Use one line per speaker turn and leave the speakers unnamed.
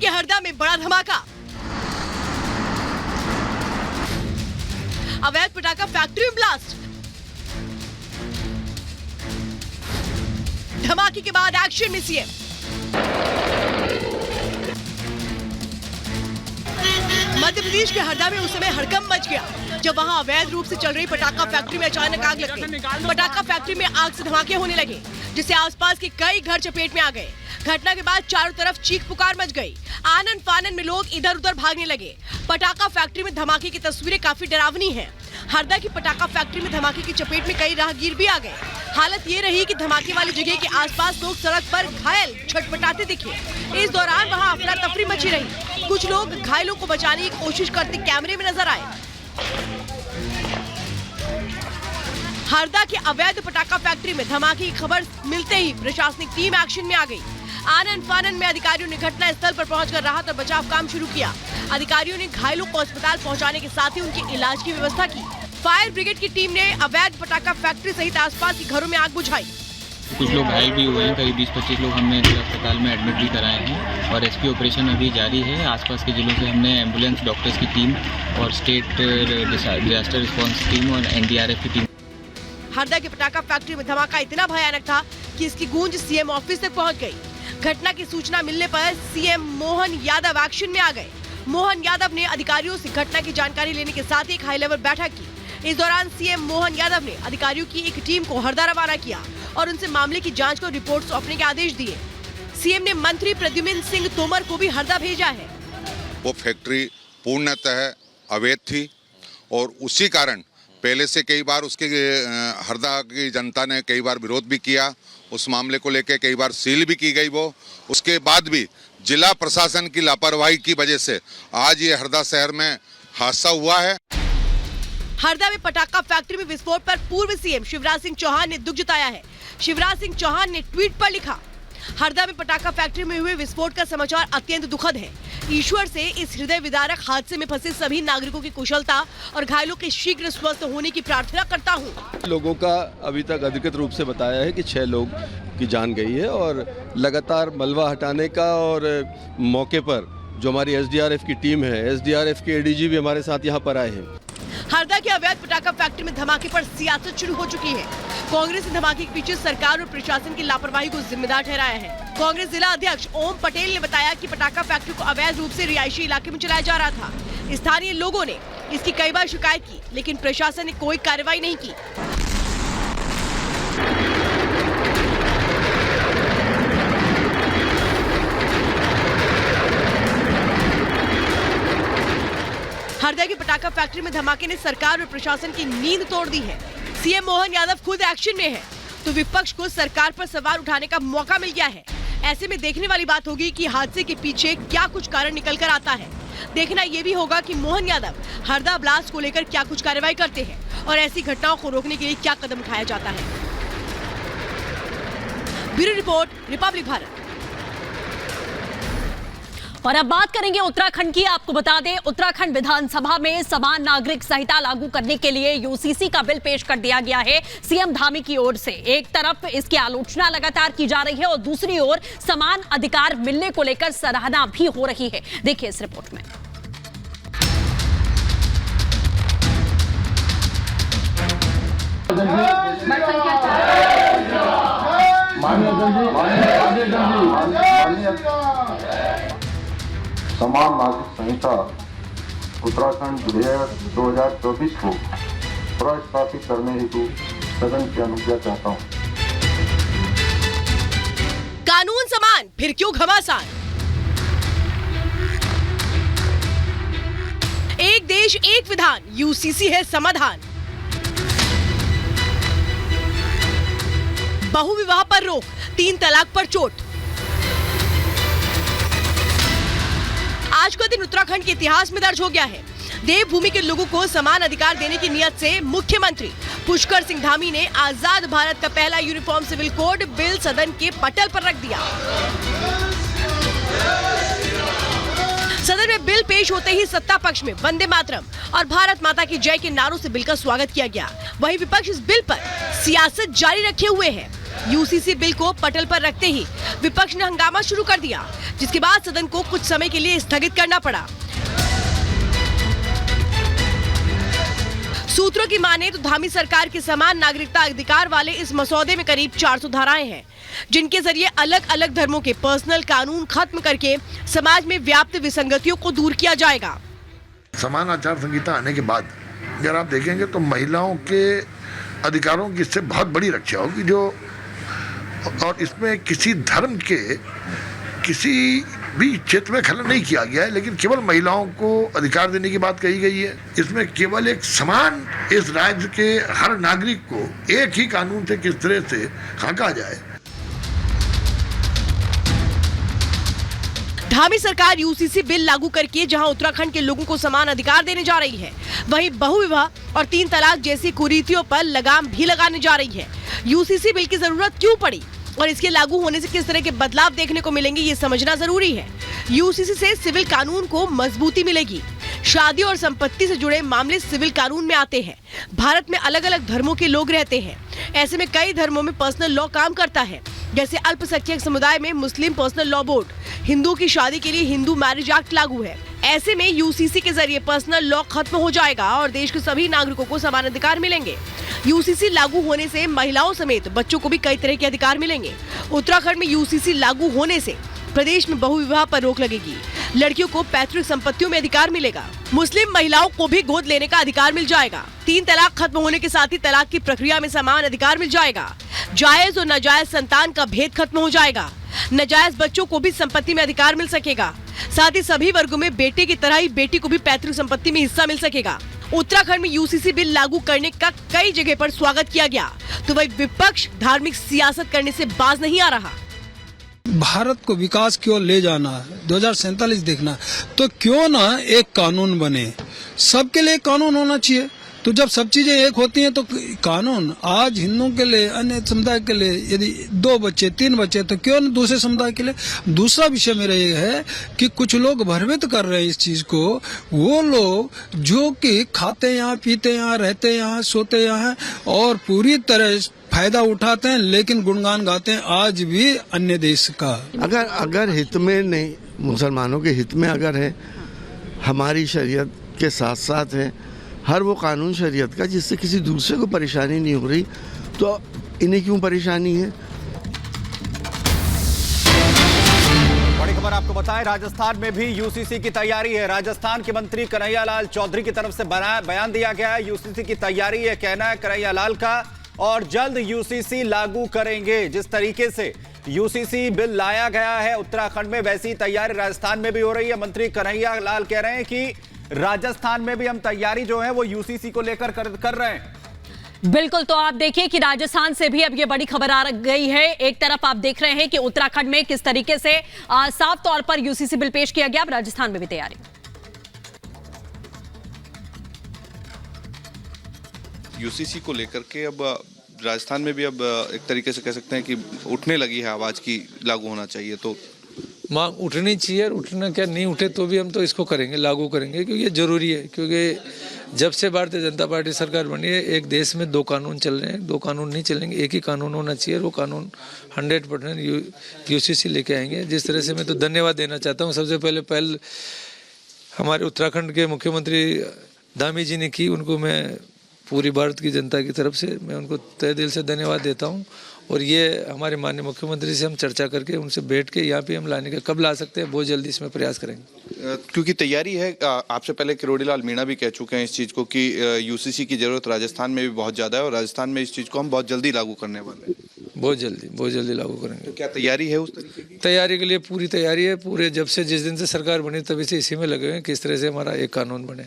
के हरदा में बड़ा धमाका। अवैध पटाखा फैक्ट्री में ब्लास्ट। धमाके के बाद एक्शन में सीएम। मध्य प्रदेश के हरदा में उस समय हड़कंप मच गया जब वहां अवैध रूप से चल रही पटाखा फैक्ट्री में अचानक आग लग गई। पटाखा फैक्ट्री में आग से धमाके होने लगे जिससे आसपास के कई घर चपेट में आ गए। घटना के बाद चारों तरफ चीख पुकार मच गई। आनन फानन में लोग इधर उधर भागने लगे। पटाखा फैक्ट्री में धमाके की तस्वीरें काफी डरावनी हैं। हरदा की पटाखा फैक्ट्री में धमाके की चपेट में कई राहगीर भी आ गए। हालत ये रही कि धमाके वाली जगह के आसपास लोग सड़क पर घायल छटपटाते दिखे। इस दौरान वहां अफरा तफरी मची रही। कुछ लोग घायलों को बचाने की कोशिश करते कैमरे में नजर आए। हरदा के अवैध पटाखा फैक्ट्री में धमाके की खबर मिलते ही प्रशासनिक टीम एक्शन में आ गई। आनन फानन में अधिकारियों ने घटना स्थल पर पहुंचकर राहत और बचाव काम शुरू किया। अधिकारियों ने घायलों को अस्पताल पहुंचाने के साथ ही उनके इलाज की व्यवस्था की। फायर ब्रिगेड की टीम ने अवैध पटाखा फैक्ट्री सहित आसपास के घरों में आग बुझाई।
कुछ लोग घायल भी हुए हैं, करीब 20-25 लोग हमने अस्पताल में एडमिट भी कराए हैं और रेस्क्यू ऑपरेशन अभी जारी है। आसपास के जिलों से हमने एम्बुलेंस, डॉक्टर्स की टीम और स्टेट डिजास्टर रिस्पॉन्स टीम और एनडीआरएफ की टीम।
हरदा के पटाखा फैक्ट्री में धमाका इतना भयानक था कि इसकी गूंज सीएम ऑफिस तक पहुंच गई। घटना की सूचना मिलने पर सीएम मोहन यादव एक्शन में आ गए। मोहन यादव ने अधिकारियों से घटना की जानकारी लेने के साथ ही एक हाई लेवल बैठक की। इस दौरान सीएम मोहन यादव ने अधिकारियों की एक टीम को हरदा रवाना किया और उनसे मामले की जांच कर रिपोर्ट सौंपने के आदेश दिए। सीएम ने मंत्री प्रद्युम्न सिंह तोमर को भी हरदा भेजा है।
वो फैक्ट्री पूर्णतः अवैध थी और उसी कारण पहले से कई बार उसके हरदा की जनता ने कई बार विरोध भी किया। उस मामले को लेकर कई बार सील भी की गई वो। उसके बाद भी जिला प्रशासन की लापरवाही की वजह से आज ये हरदा शहर में हादसा हुआ है।
हरदा में पटाखा फैक्ट्री में विस्फोट पर पूर्व सीएम शिवराज सिंह चौहान ने दुख जताया है। शिवराज सिंह चौहान ने ट्वीट पर लिखा, हरदा में पटाखा फैक्ट्री में हुए विस्फोट का समाचार अत्यंत दुखद है। ईश्वर से इस हृदय विदारक हादसे में फंसे सभी नागरिकों की कुशलता और घायलों के शीघ्र स्वस्थ होने की प्रार्थना करता हूँ।
लोगों का अभी तक अधिकृत रूप से बताया है कि 6 लोग की जान गई है और लगातार मलबा हटाने का और मौके पर जो हमारी एसडीआरएफ की टीम है, एसडीआरएफ के एडीजी भी हमारे साथ यहाँ पर आए हैं।
हरदा के अवैध पटाखा फैक्ट्री में धमाके पर सियासत शुरू हो चुकी है। कांग्रेस ने धमाके के पीछे सरकार और प्रशासन की लापरवाही को जिम्मेदार ठहराया है। कांग्रेस जिला अध्यक्ष ओम पटेल ने बताया कि पटाखा फैक्ट्री को अवैध रूप से रिहायशी इलाके में चलाया जा रहा था। स्थानीय लोगों ने इसकी कई बार शिकायत की लेकिन प्रशासन ने कोई कार्रवाई नहीं की। हरदा की पटाखा फैक्ट्री में धमाके ने सरकार और प्रशासन की नींद तोड़ दी है। सीएम मोहन यादव खुद एक्शन में है तो विपक्ष को सरकार पर सवाल उठाने का मौका मिल गया है। ऐसे में देखने वाली बात होगी कि हादसे के पीछे क्या कुछ कारण निकल कर आता है। देखना ये भी होगा कि मोहन यादव हरदा ब्लास्ट को लेकर क्या कुछ कार्रवाई करते हैं और ऐसी घटनाओं को रोकने के लिए क्या कदम उठाया जाता है। Bureau report, Republic Bharat.
और अब बात करेंगे उत्तराखंड की। आपको बता दें, उत्तराखंड विधानसभा में समान नागरिक संहिता लागू करने के लिए यूसीसी का बिल पेश कर दिया गया है सीएम धामी की ओर से। एक तरफ इसकी आलोचना लगातार की जा रही है और दूसरी ओर समान अधिकार मिलने को लेकर सराहना भी हो रही है। देखिए इस रिपोर्ट में।
समान नागरिक संहिता उत्तराखंड विधेयक 2024 को प्रस्तावित करने हेतु सदन की अनुज्ञा चाहता हूँ।
कानून समान फिर क्यों घमासान। एक देश एक विधान, यूसीसी है समाधान। बहुविवाह पर रोक, 3 तलाक पर चोट। आज का दिन उत्तराखंड के इतिहास में दर्ज हो गया है। देवभूमि के लोगों को समान अधिकार देने की नियत से मुख्यमंत्री पुष्कर सिंह धामी ने आजाद भारत का पहला यूनिफॉर्म सिविल कोड बिल सदन के पटल पर रख दिया। सदन में बिल पेश होते ही सत्ता पक्ष में वंदे मातरम और भारत माता की जय के नारों से बिल का स्वागत किया गया। वहीं विपक्ष इस बिल पर सियासत जारी रखे हुए है। यूसीसी बिल को पटल पर रखते ही विपक्ष ने हंगामा शुरू कर दिया, जिसके बाद सदन को कुछ समय के लिए स्थगित करना पड़ा। सूत्रों की माने तो धामी सरकार के समान नागरिकता अधिकार वाले इस मसौदे में करीब 400 धाराएं हैं, जिनके जरिए अलग अलग धर्मों के पर्सनल कानून खत्म करके समाज में व्याप्त विसंगतियों को दूर किया जाएगा।
समान आचार संहिता आने के बाद अगर आप देखेंगे तो महिलाओं के अधिकारों की इससे बहुत बड़ी रक्षा होगी, जो और इसमें किसी धर्म के किसी भी क्षेत्र में खनन नहीं किया गया है, लेकिन केवल महिलाओं को अधिकार देने की बात कही गई है। इसमें केवल एक समान इस राज्य के हर नागरिक को एक ही कानून से किस तरह से हाँका जाए।
धामी सरकार यूसीसी बिल लागू करके जहां उत्तराखंड के लोगों को समान अधिकार देने जा रही है, वहीं बहुविवाह और 3 तलाक जैसी कुरीतियों पर लगाम भी लगाने जा रही है। यूसीसी बिल की जरूरत क्यों पड़ी और इसके लागू होने से किस तरह के बदलाव देखने को मिलेंगे, ये समझना जरूरी है। यूसीसी से सिविल कानून को मजबूती मिलेगी। शादी और संपत्ति से जुड़े मामले सिविल कानून में आते हैं। भारत में अलग अलग धर्मों के लोग रहते हैं, ऐसे में कई धर्मों में पर्सनल लॉ काम करता है, जैसे अल्पसंख्यक समुदाय में मुस्लिम पर्सनल लॉ बोर्ड, हिंदू की शादी के लिए हिंदू मैरिज एक्ट लागू है। ऐसे में यूसीसी के जरिए पर्सनल लॉ खत्म हो जाएगा और देश के सभी नागरिकों को समान अधिकार मिलेंगे। यूसीसी लागू होने से महिलाओं समेत बच्चों को भी कई तरह के अधिकार मिलेंगे। उत्तराखंड में यूसीसी लागू होने से प्रदेश में बहुविवाह पर रोक लगेगी। लड़कियों को पैतृक संपत्तियों में अधिकार मिलेगा। मुस्लिम महिलाओं को भी गोद लेने का अधिकार मिल जाएगा। 3 तलाक खत्म होने के साथ ही तलाक की प्रक्रिया में समान अधिकार मिल जाएगा। जायज और नाजायज संतान का भेद खत्म हो जाएगा। नाजायज बच्चों को भी संपत्ति में अधिकार मिल सकेगा। साथ ही सभी वर्गों में बेटे की तरह ही बेटी को भी पैतृक संपत्ति में हिस्सा मिल सकेगा। उत्तराखंड में यूसीसी बिल लागू करने का कई जगह पर स्वागत किया गया, तो वही विपक्ष धार्मिक सियासत करने से बाज नहीं आ रहा।
भारत को विकास की ओर ले जाना है, 2047 देखना, तो क्यों ना एक कानून बने, सबके लिए कानून होना चाहिए। तो जब सब चीजें एक होती हैं तो कानून आज हिंदुओं के लिए, अन्य समुदाय के लिए यदि 2 बच्चे 3 बच्चे तो क्यों न दूसरे समुदाय के लिए। दूसरा विषय मेरा ये है कि कुछ लोग भ्रमित कर रहे हैं इस चीज को, वो लोग जो कि खाते यहाँ, पीते यहाँ, रहते यहाँ, सोते यहाँ हैं और पूरी तरह फायदा उठाते हैं, लेकिन गुणगान गाते हैं आज भी अन्य देश का।
अगर हित में नहीं, मुसलमानों के हित में अगर है, हमारी शरीयत के साथ साथ है हर वो कानून शरीयत का जिससे किसी दूसरे को परेशानी नहीं हो रही, तो इन्हें क्यों परेशानी है।
बड़ी खबर आपको बताएं, राजस्थान में भी यूसीसी की तैयारी है। राजस्थान के मंत्री कन्हैया लाल चौधरी की तरफ से बयान दिया गया है। यूसीसी की तैयारी है, कहना है कन्हैया लाल का, और जल्द यूसीसी लागू करेंगे। जिस तरीके से यूसीसी बिल लाया गया है उत्तराखंड में, वैसी तैयारी राजस्थान में भी हो रही है। मंत्री कन्हैया लाल कह रहे हैं कि राजस्थान में भी हम तैयारी जो है वो यूसीसी को लेकर कर रहे हैं।
बिल्कुल, तो आप देखिए कि राजस्थान से भी अब ये बड़ी खबर आ गई है। एक तरफ आप देख रहे हैं कि उत्तराखंड में किस तरीके से साफ तौर पर यूसीसी बिल पेश किया गया, अब राजस्थान में भी तैयारी।
यूसीसी को लेकर के अब राजस्थान में भी अब एक तरीके से कह सकते हैं कि उठने लगी है आवाज की लागू होना चाहिए। तो
मांग उठनी चाहिए, और उठना क्या नहीं उठे तो भी हम तो इसको करेंगे, लागू करेंगे, क्योंकि ये जरूरी है। क्योंकि जब से भारतीय जनता पार्टी सरकार बनी है, एक देश में 2 कानून चल रहे हैं, 2 कानून नहीं चलेंगे, एक ही कानून होना चाहिए। वो कानून 100% यूसीसी लेके आएंगे। जिस तरह से मैं तो धन्यवाद देना चाहता हूँ, सबसे पहल हमारे उत्तराखंड के मुख्यमंत्री धामी जी ने की, उनको मैं पूरी भारत की जनता की तरफ से मैं उनको तहे दिल से धन्यवाद देता हूँ। और ये हमारे माननीय मुख्यमंत्री से हम चर्चा करके उनसे बैठ के यहाँ पे हम लाने का कब ला सकते हैं, बहुत जल्दी इसमें प्रयास करेंगे।
क्योंकि तैयारी है, आपसे पहले किरोड़ी लाल मीणा भी कह चुके हैं इस चीज़ को कि यूसीसी की जरूरत राजस्थान में भी बहुत ज़्यादा है और राजस्थान में इस चीज़ को हम बहुत जल्दी लागू करने वाले हैं। बहुत जल्दी लागू करेंगे। तो क्या तैयारी है उस तरीके की?
तैयारी के लिए पूरी तैयारी है। पूरे जब से जिस दिन से सरकार बनी तभी से इसी में लगे हुए हैं किस तरह से हमारा एक कानून बने।